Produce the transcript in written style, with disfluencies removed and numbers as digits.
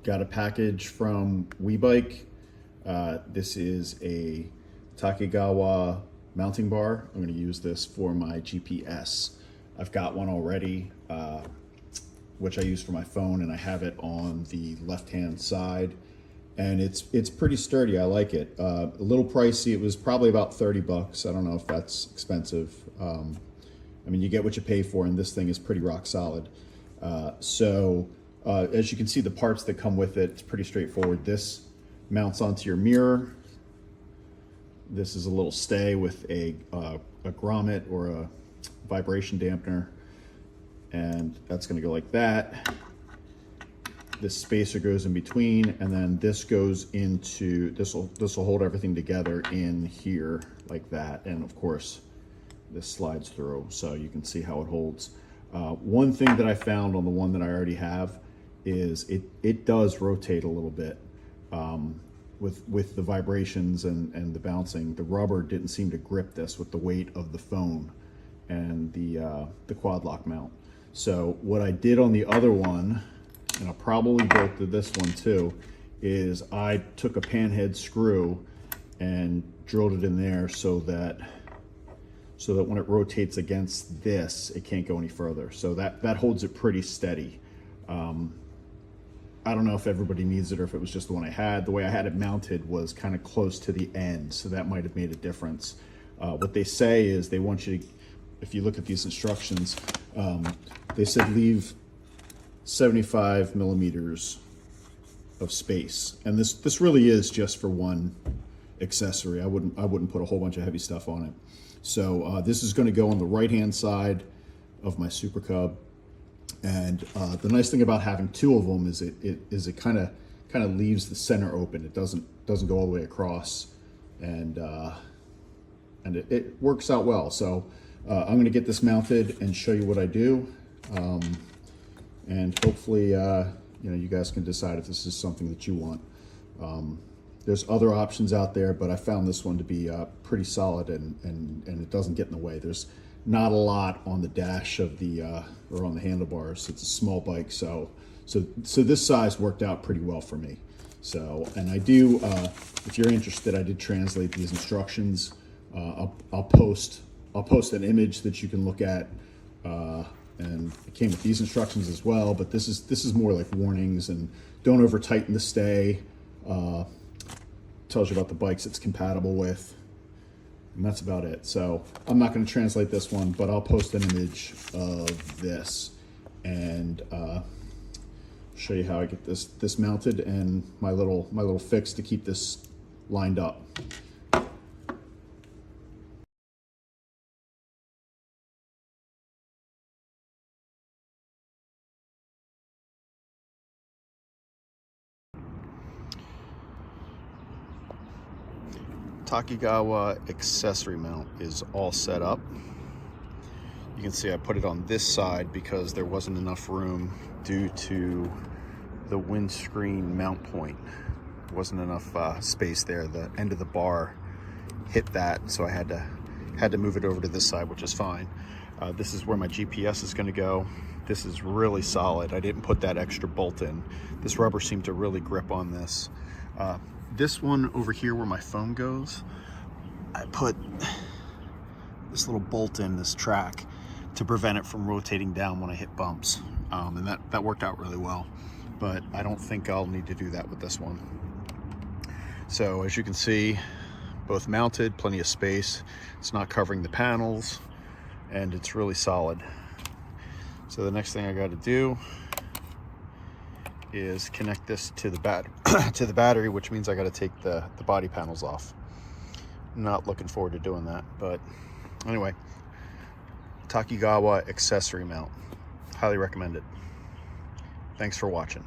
got a package from WeBike. This is a Takegawa mounting bar. I'm going to use this for my GPS. I've got one already, which I use for my phone, and I have it on the left-hand side. And it's pretty sturdy. I like it. A little pricey. It was probably about 30 bucks. I don't know if that's expensive. I mean, you get what you pay for, and this thing is pretty rock solid. As you can see, the parts that come with it, it's pretty straightforward. This mounts onto your mirror. This is a little stay with a grommet or a vibration dampener, and that's going to go like that. This spacer goes in between, and then this goes into this will hold everything together in here like that. And of course, this slides through, so you can see how it holds. One thing that I found on the one that I already have is it does rotate a little bit with the vibrations and the bouncing. The rubber didn't seem to grip this with the weight of the phone and the quad lock mount. So what I did on the other one, and I'll probably bolted this one too, is I took a panhead screw and drilled it in there so that when it rotates against this, it can't go any further. So that holds it pretty steady. I don't know if everybody needs it or if it was just the one I had. The way I had it mounted was kind of close to the end, so that might have made a difference. What they say is they want you to, if you look at these instructions, they said leave 75 millimeters of space. And this really is just for one accessory. I wouldn't put a whole bunch of heavy stuff on it. So this is going to go on the right-hand side of my Super Cub. And the nice thing about having two of them is it kind of leaves the center open. It doesn't go all the way across, and it works out well. So I'm going to get this mounted and show you what I do, and hopefully you guys can decide if this is something that you want. There's other options out there, but I found this one to be pretty solid, and it doesn't get in the way. There's not a lot on the dash of the or on the handlebars. It's a small bike, so this size worked out pretty well for me. So, and I do, if you're interested, I did translate these instructions. I'll post an image that you can look at, and it came with these instructions as well. But this is more like warnings, and don't over tighten the stay. Tells you about the bikes it's compatible with. And that's about it. So I'm not going to translate this one, but I'll post an image of this and show you how I get this mounted and my little fix to keep this lined up. Takegawa accessory mount is all set up. You can see I put it on this side because there wasn't enough room due to the windscreen mount point. There wasn't enough space there. The end of the bar hit that, so I had to move it over to this side, which is fine. This is where my GPS is going to go. This is really solid. I didn't put that extra bolt in. This rubber seemed to really grip on this. This one over here where my phone goes, I put this little bolt in this track to prevent it from rotating down when I hit bumps. And that worked out really well, but I don't think I'll need to do that with this one. So as you can see, both mounted, plenty of space. It's not covering the panels, and it's really solid. So the next thing I got to do is connect this to the battery, which means I got to take the body panels off. Not looking forward to doing that, but anyway, Takegawa accessory mount, highly recommend it. Thanks for watching.